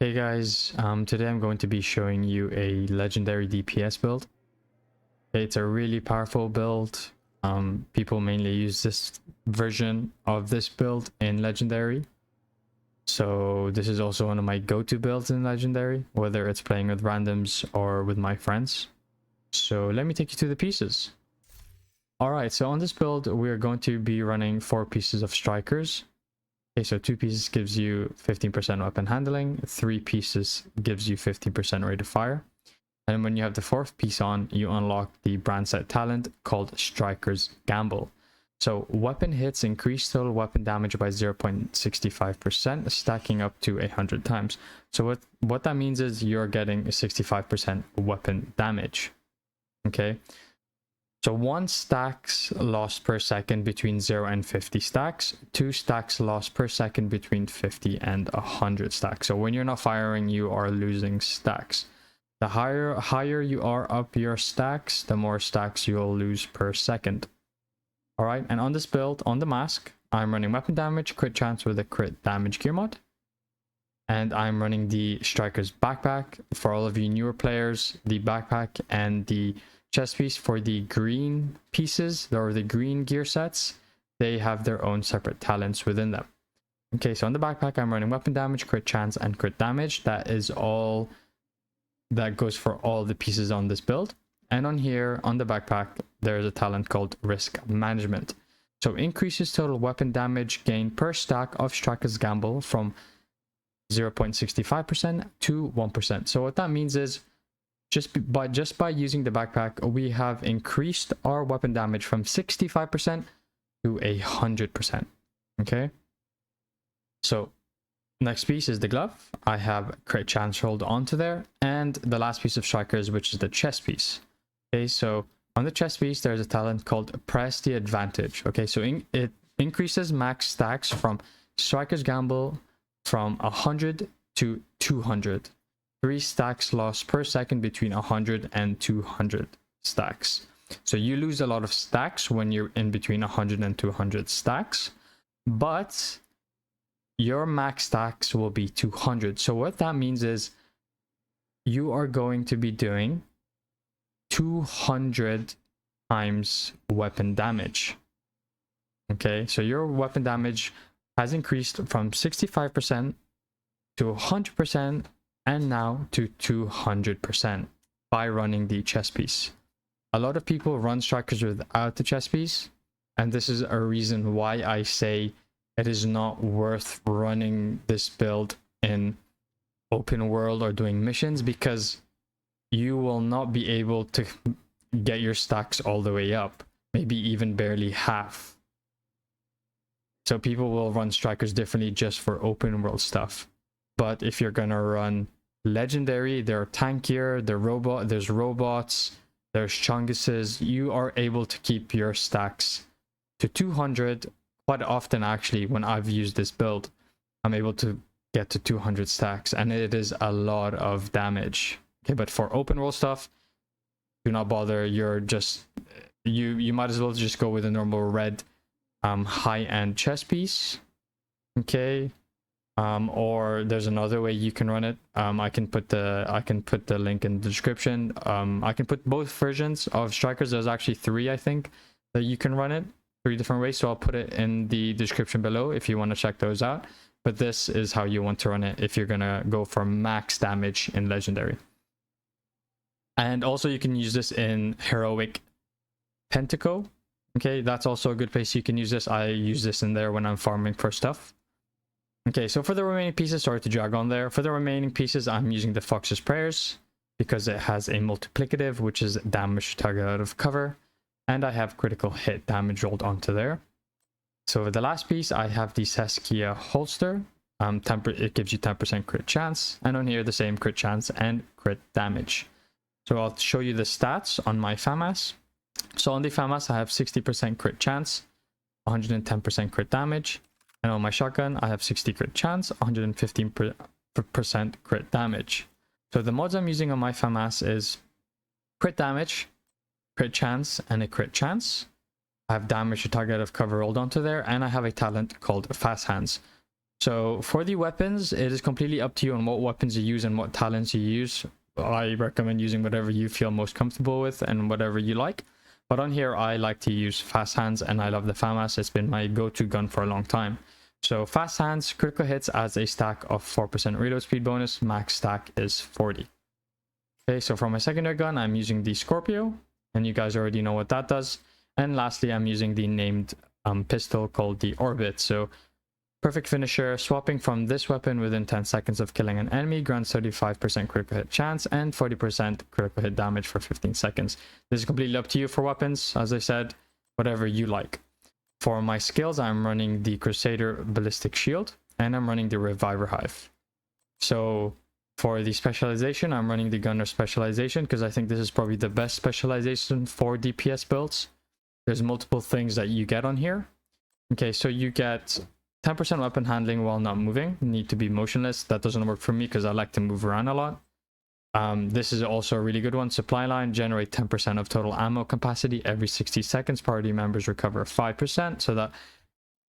Hey guys, today I'm going to be showing you a legendary DPS build. It's a really powerful build. People mainly use this version of this build in legendary. So this is also one of my go-to builds in legendary, whether it's playing with randoms or with my friends. So let me take you through the pieces. Alright, so on this build, we're going to be running 4 pieces of strikers. Okay, so 2 pieces gives you 15% weapon handling, 3 pieces gives you 15% rate of fire. And when you have the 4th piece on, you unlock the brand set talent called Striker's Gamble. So weapon hits increase total weapon damage by 0.65%, stacking up to 100 times. So what that means is you're getting 65% weapon damage. Okay. So 1 stacks lost per second between 0 and 50 stacks. 2 stacks lost per second between 50 and 100 stacks. So when you're not firing, you are losing stacks. The higher you are up your stacks, the more stacks you'll lose per second. Alright, and on this build, on the mask, I'm running weapon damage, crit chance with a crit damage gear mod. And I'm running the Striker's backpack. For all of you newer players, the backpack and the chest piece for the green pieces, or the green gear sets, they have their own separate talents within them. Okay, so on the backpack, I'm running weapon damage, crit chance, and crit damage. That is all that goes for all the pieces on this build. And on here, on the backpack, there's a talent called Risk Management. So increases total weapon damage gain per stack of Striker's Gamble from 0.65% to 1%. So what that means is just by using the backpack, we have increased our weapon damage from 65% to 100%. Okay. So next piece is the glove. I have crit chance rolled onto there, and the last piece of strikers, which is the chest piece. Okay, so on the chest piece, there's a talent called Press the Advantage. Okay, so it increases max stacks from Striker's Gamble from 100 to 200. 3 stacks lost per second between 100 and 200 stacks. So you lose a lot of stacks when you're in between 100 and 200 stacks, but your max stacks will be 200. So what that means is you are going to be doing 200 times weapon damage. Okay, so your weapon damage has increased from 65% to 100%, and now to 200% by running the chest piece. A lot of people run strikers without the chest piece, and this is a reason why I say it is not worth running this build in open world or doing missions, because you will not be able to get your stacks all the way up, maybe even barely half. So people will run strikers differently just for open world stuff. But if you're gonna run legendary, they're tankier, there's robots, there's chunguses, you are able to keep your stacks to 200 quite often. Actually, when I've used this build, I'm able to get to 200 stacks, and it is a lot of damage. Okay, but for open world stuff, do not bother. You're just you might as well just go with a normal red high-end chest piece. Okay. Or there's another way you can run it. I can put the link in the description. I can put both versions of strikers. There's actually 3, I think, that you can run it 3 different ways. So I'll put it in the description below if you want to check those out. But this is how you want to run it if you're gonna go for max damage in legendary. And also you can use this in heroic Pentacle. Okay, that's also a good place you can use this. I use this in there when I'm farming for stuff. Okay, so for the remaining pieces, sorry to drag on there. For the remaining pieces, I'm using the Fox's Prayers because it has a multiplicative, which is damage to target out of cover. And I have critical hit damage rolled onto there. So for the last piece, I have the Saskia Holster. It gives you 10% crit chance. And on here, the same crit chance and crit damage. So I'll show you the stats on my FAMAS. So on the FAMAS, I have 60% crit chance, 110% crit damage. And on my shotgun, I have 60 crit chance, 115% crit damage. So the mods I'm using on my FAMAS is crit damage, crit chance, and a crit chance. I have damage to target of cover rolled onto there, and I have a talent called Fast Hands. So for the weapons, it is completely up to you on what weapons you use and what talents you use. I recommend using whatever you feel most comfortable with and whatever you like. But on here, I like to use fast hands, and I love the FAMAS. It's been my go-to gun for a long time. So fast hands, critical hits as a stack of 4% reload speed bonus. Max stack is 40. Okay, so for my secondary gun, I'm using the Scorpio, and you guys already know what that does. And lastly, I'm using the named pistol called the Orbit. So perfect finisher, swapping from this weapon within 10 seconds of killing an enemy grants 35% critical hit chance and 40% critical hit damage for 15 seconds. This is completely up to you for weapons, as I said, whatever you like. For my skills, I'm running the Crusader Ballistic Shield, and I'm running the Reviver Hive. So for the specialization, I'm running the Gunner Specialization, because I think this is probably the best specialization for DPS builds. There's multiple things that you get on here. Okay, so you get 10% weapon handling while not moving. You need to be motionless. That doesn't work for me because I like to move around a lot. This is also a really good one. Supply line, generate 10% of total ammo capacity every 60 seconds. Party members recover 5%. So that,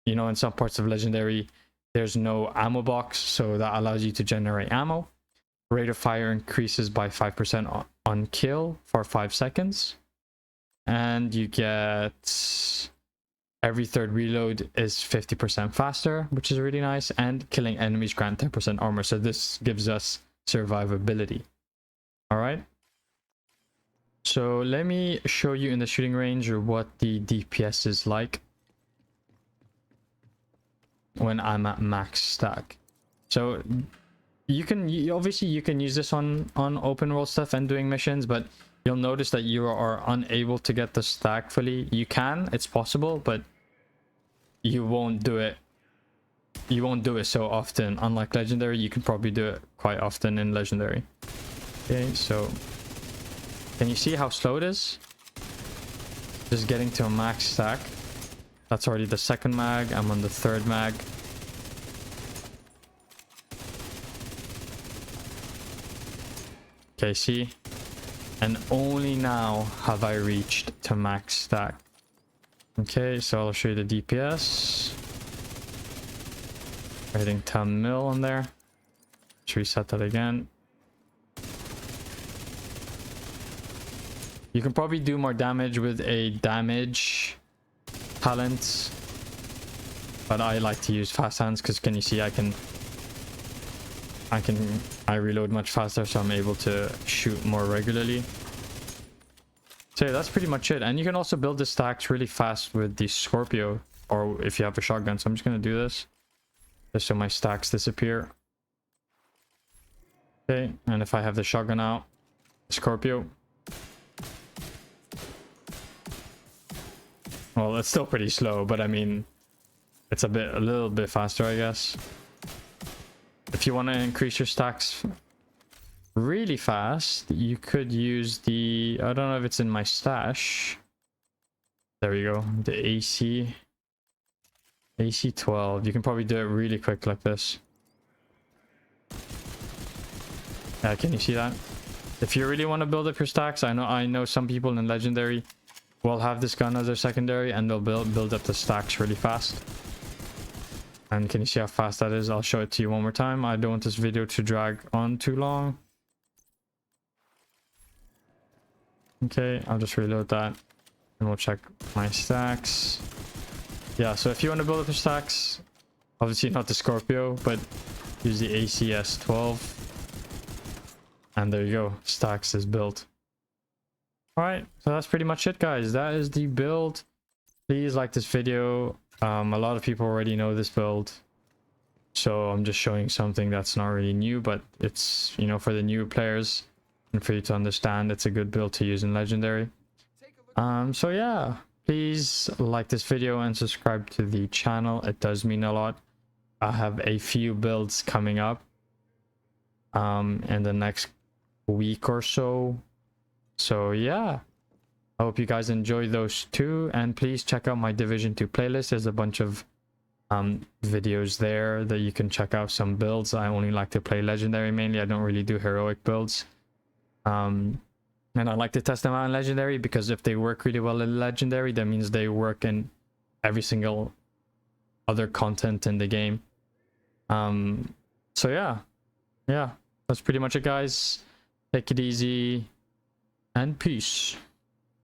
you know, in some parts of Legendary, there's no ammo box. So that allows you to generate ammo. Rate of fire increases by 5% on kill for 5 seconds. And you get every third reload is 50% faster, which is really nice. And killing enemies grant 10% armor. So this gives us survivability. All right. So let me show you in the shooting range what the DPS is like when I'm at max stack. So you can obviously you can use this on open world stuff and doing missions, but you'll notice that you are unable to get the stack fully. You can, it's possible, but you won't do it. You won't do it so often. Unlike Legendary, you can probably do it quite often in Legendary. Okay, so can you see how slow it is? Just getting to a max stack. That's already the second mag. I'm on the third mag. Okay, see? And only now have I reached to max stack. Okay, so I'll show you the DPS. Hitting 10 mil on there. Let's reset that again. You can probably do more damage with a damage talent, but I like to use fast hands because can you see I reload much faster, so I'm able to shoot more regularly. So yeah, that's pretty much it. And you can also build the stacks really fast with the Scorpio, or if you have a shotgun. So I'm just gonna do this just so my stacks disappear. Okay, and if I have the shotgun out, Scorpio. Well, it's still pretty slow, but I mean, it's a little bit faster, I guess. If you want to increase your stacks really fast, you could use the, I don't know if it's in my stash. There we go, the AC 12. You can probably do it really quick like this. Yeah, can you see that? If you really want to build up your stacks, I know some people in Legendary will have this gun as their secondary, and they'll build up the stacks really fast. And can you see how fast that is? I'll show it to you one more time. I don't want this video to drag on too long. Okay, I'll just reload that and we'll check my stacks. Yeah, so if you want to build up your stacks, obviously not the Scorpio, but use the ACS 12. And there you go, stacks is built. Alright, so that's pretty much it, guys. That is the build. Please like this video. A lot of people already know this build, so I'm just showing something that's not really new, but it's, you know, for the new players and for you to understand, it's a good build to use in Legendary. So yeah, please like this video and subscribe to the channel. It does mean a lot. I have a few builds coming up in the next week or so. So yeah, I hope you guys enjoy those too, and please check out my Division 2 playlist. There's a bunch of videos there that you can check out. Some builds. I only like to play Legendary mainly. I don't really do heroic builds. And I like to test them out in Legendary, because if they work really well in Legendary, that means they work in every single other content in the game. So yeah, that's pretty much it, guys. Take it easy and peace.